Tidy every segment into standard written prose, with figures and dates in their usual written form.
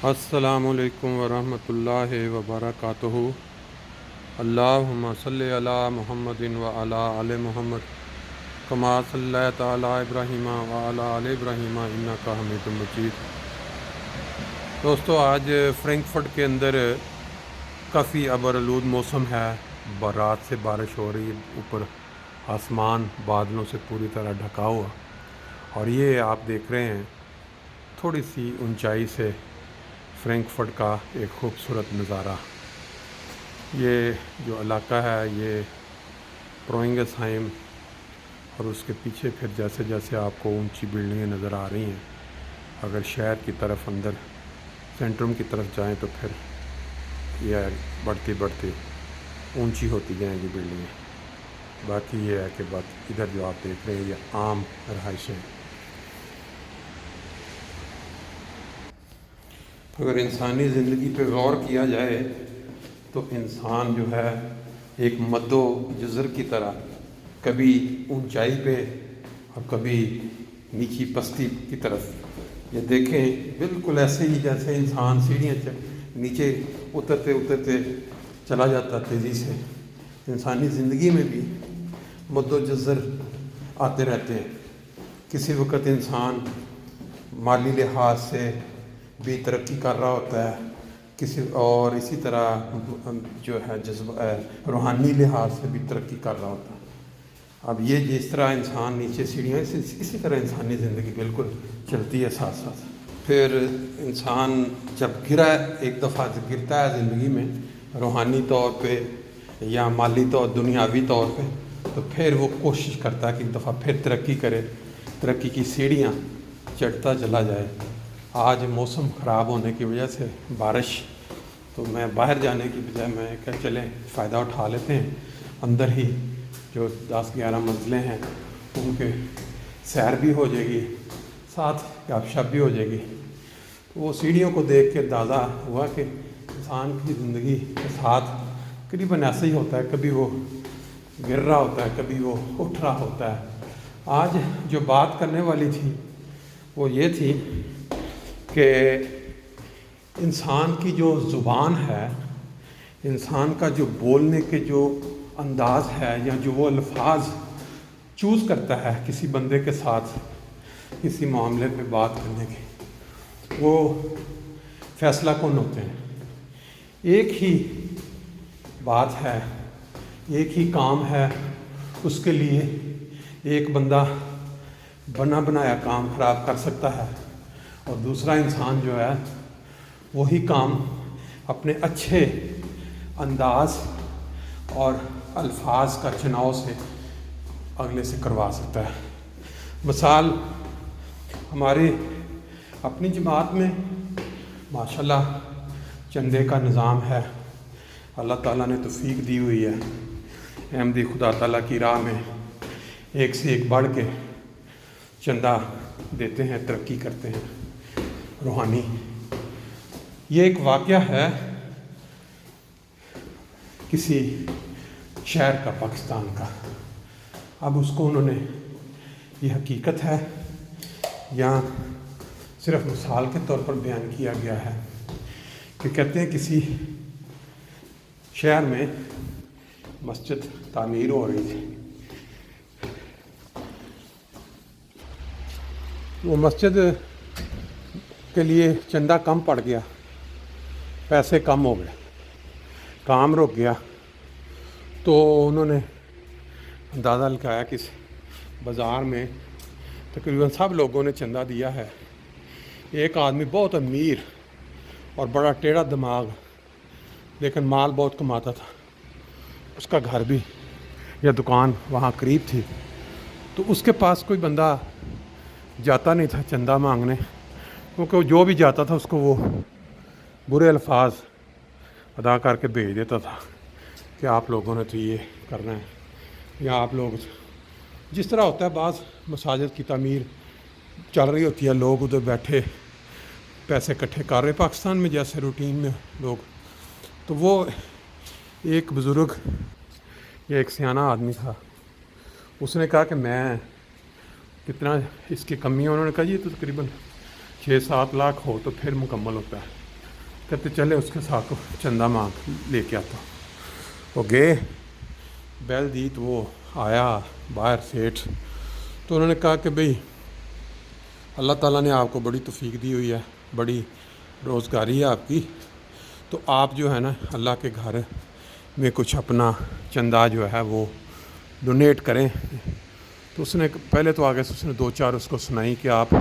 السلام علیکم ورحمۃ اللہ وبرکاتہ۔ اللہم صلی علی محمد وعلی آل محمد کما صلیت علی ابراہیم وعلی آل ابراہیم انک حمید مجید۔ دوستو، آج فرینکفرٹ کے اندر کافی ابرآلود موسم ہے، رات سے بارش ہو رہی ہے، اوپر آسمان بادلوں سے پوری طرح ڈھکا ہوا، اور یہ آپ دیکھ رہے ہیں تھوڑی سی اونچائی سے فرینکفرٹ کا ایک خوبصورت نظارہ۔ یہ جو علاقہ ہے یہ پروئنگسہائم، اور اس کے پیچھے پھر جیسے جیسے آپ کو اونچی بلڈنگیں نظر آ رہی ہیں، اگر شہر کی طرف اندر سینٹرم کی طرف جائیں تو پھر یہ بڑھتی بڑھتی اونچی ہوتی جائیں گی بلڈنگیں۔ باقی یہ ہے کہ ادھر جو آپ دیکھ رہے ہیں یہ عام رہائشیں ہیں۔ اگر انسانی زندگی پہ غور کیا جائے تو انسان جو ہے ایک مد و جزر کی طرح کبھی اونچائی پہ اور کبھی نیچی پستی کی طرف، یہ دیکھیں بالکل ایسے ہی جیسے انسان سیڑھیاں نیچے اترتے اترتے چلا جاتا تیزی سے، انسانی زندگی میں بھی مد و جزر آتے رہتے ہیں۔ کسی وقت انسان مالی لحاظ سے بھی ترقی کر رہا ہوتا ہے، اور اسی طرح جو ہے روحانی لحاظ سے بھی ترقی کر رہا ہوتا ہے۔ اب یہ جس طرح انسان نیچے سیڑھیاں، اسی طرح انسانی زندگی بالکل چلتی ہے ساتھ ساتھ۔ پھر انسان جب ایک دفعہ گرتا ہے زندگی میں روحانی طور پہ یا مالی دنیاوی طور پہ، تو پھر وہ کوشش کرتا ہے کہ ایک دفعہ پھر ترقی کرے، ترقی کی سیڑھیاں چڑھتا چلا جائے۔ آج موسم خراب ہونے کی وجہ سے بارش، تو میں باہر جانے کی بجائے میں کہ چلیں فائدہ اٹھا لیتے ہیں، اندر ہی جو 10-11 منزلیں ہیں ان کے سیر بھی ہو جائے گی، ساتھ گپ شپ بھی ہو جائے گی۔ وہ سیڑھیوں کو دیکھ کے اندازہ ہوا کہ انسان کی زندگی کے ساتھ قریباً ایسا ہی ہوتا ہے، کبھی وہ گر رہا ہوتا ہے، کبھی وہ اٹھ رہا ہوتا ہے۔ آج جو بات کرنے والی تھی وہ یہ تھی کہ انسان کی جو زبان ہے، انسان کا جو بولنے کے جو انداز ہے، یا جو وہ الفاظ چوز کرتا ہے کسی بندے کے ساتھ کسی معاملے پہ بات کرنے کے، وہ فیصلہ کن ہوتے ہیں۔ ایک ہی بات ہے، ایک ہی کام ہے، اس کے لیے ایک بندہ بنا بنایا کام خراب کر سکتا ہے، اور دوسرا انسان جو ہے وہی کام اپنے اچھے انداز اور الفاظ کا چناؤ سے اگلے سے کروا سکتا ہے۔ مثال، ہماری اپنی جماعت میں ماشاءاللہ چندے کا نظام ہے، اللہ تعالیٰ نے توفیق دی ہوئی ہے، احمدی خدا تعالیٰ کی راہ میں ایک سے ایک بڑھ کے چندہ دیتے ہیں، ترقی کرتے ہیں روحانی۔ یہ ایک واقعہ ہے کسی شہر کا، پاکستان کا۔ اب اس کو انہوں نے، یہ حقیقت ہے یا صرف مثال کے طور پر بیان کیا گیا ہے، کہ کہتے ہیں کسی شہر میں مسجد تعمیر ہو رہی تھی، وہ مسجد کے لیے چندہ کم پڑ گیا، پیسے کم ہو گئے، کام رک گیا، تو انہوں نے اندازہ لگایا کہ اس بازار میں تقریباً سب لوگوں نے چندہ دیا ہے، ایک آدمی بہت امیر اور بڑا ٹیڑھا دماغ لیکن مال بہت کماتا تھا، اس کا گھر بھی یا دکان وہاں قریب تھی، تو اس کے پاس کوئی بندہ جاتا نہیں تھا چندہ مانگنے، کیونکہ جو بھی جاتا تھا اس کو وہ برے الفاظ ادا کر کے بھیج دیتا تھا کہ آپ لوگوں نے تو یہ کرنا ہے، یا آپ لوگ، جس طرح ہوتا ہے بعض مساجد کی تعمیر چل رہی ہوتی ہے، لوگ ادھر بیٹھے پیسے اکٹھے کر رہے پاکستان میں جیسے روٹین میں لوگ، تو وہ ایک بزرگ یا ایک سیانہ آدمی تھا، اس نے کہا کہ میں کتنا اس کی کمی ہے، انہوں نے کہا یہ تو تقریباً 6-7 لاکھ ہو تو پھر مکمل ہوتا ہے۔ کہتے چلے اس کے ساتھ چندہ مانگ لے کے آتا. وہ گئے, بیل دی تو وہ آیا باہر سیٹھ. تو انہوں نے کہا کہ بھئی اللہ تعالیٰ نے آپ کو بڑی توفیق دی ہوئی ہے, بڑی روزگاری ہے آپ کی, تو آپ جو ہے نا اللہ کے گھر میں کچھ اپنا چندہ جو ہے وہ ڈونیٹ کریں. تو اس نے پہلے تو آگے سے اس نے 2-4 اس کو سنائی کہ آپ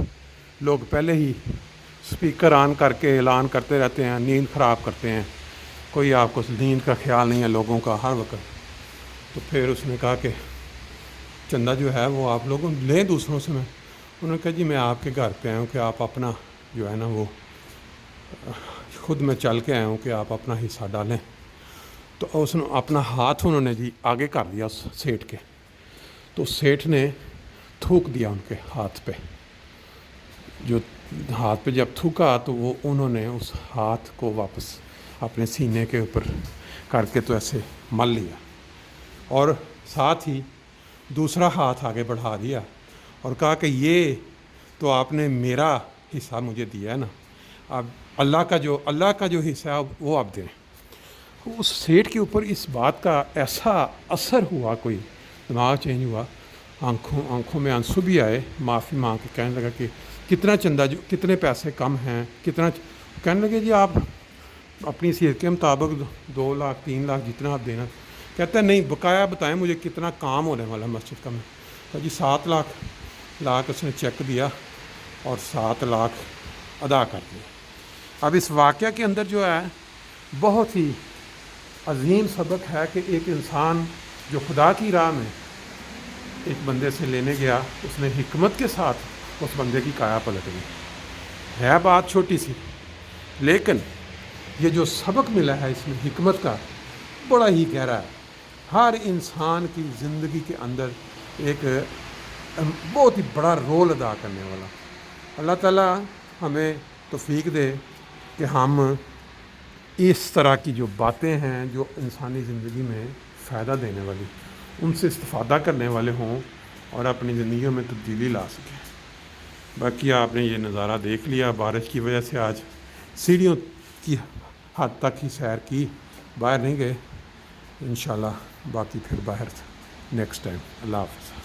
لوگ پہلے ہی سپیکر آن کر کے اعلان کرتے رہتے ہیں, نیند خراب کرتے ہیں, کوئی آپ کو نیند کا خیال نہیں ہے لوگوں کا ہر وقت. تو پھر اس نے کہا کہ چندہ جو ہے وہ آپ لوگوں لیں دوسروں سے. انہوں نے کہا جی میں آپ کے گھر پہ آیا ہوں کہ آپ اپنا جو ہے نا وہ خود میں چل کے آیا ہوں کہ آپ اپنا حصہ ڈالیں. تو اس نے اپنا ہاتھ انہوں نے جی آگے کر دیا اس سیٹھ کے. تو سیٹھ نے تھوک دیا ان کے ہاتھ پہ. جو ہاتھ پہ جب تھوکا تو وہ انہوں نے اس ہاتھ کو واپس اپنے سینے کے اوپر کر کے تو ایسے مل لیا, اور ساتھ ہی دوسرا ہاتھ آگے بڑھا دیا اور کہا کہ یہ تو آپ نے میرا حصہ مجھے دیا ہے نا, اب اللہ کا جو حصہ ہے وہ آپ دیں. اس سیٹھ کے اوپر اس بات کا ایسا اثر ہوا, کوئی دماغ چینج ہوا, آنکھوں میں آنسو بھی آئے, معافی مانگ کے کہنے لگا کہ کتنا چندہ جو کتنے پیسے کم ہیں, کتنا کہنے لگے جی آپ اپنی صحت کے مطابق 2 لاکھ 3 لاکھ جتنا آپ دینا. کہتا ہے نہیں بقایا بتائیں مجھے کتنا کام ہونے والا مسجد کا. میں کہا جی 7 لاکھ اس نے چیک دیا اور 7 لاکھ ادا کر دیا. اب اس واقعہ کے اندر جو ہے بہت ہی عظیم سبق ہے کہ ایک انسان جو خدا کی راہ میں ایک بندے سے لینے گیا, اس نے حکمت کے ساتھ اس بندے کی کایا پلٹ گئی. ہے بات چھوٹی سی, لیکن یہ جو سبق ملا ہے اس میں حکمت کا بڑا ہی گہرا ہے. ہر انسان کی زندگی کے اندر ایک بہت ہی بڑا رول ادا کرنے والا. اللہ تعالیٰ ہمیں توفیق دے کہ ہم اس طرح کی جو باتیں ہیں جو انسانی زندگی میں فائدہ دینے والی, ان سے استفادہ کرنے والے ہوں اور اپنی زندگیوں میں تبدیلی لا سکیں. باقی آپ نے یہ نظارہ دیکھ لیا, بارش کی وجہ سے آج سیڑھیوں کی حد تک ہی سیر کی, باہر نہیں گئے. انشاءاللہ باقی پھر باہر نیکسٹ ٹائم. اللہ حافظ.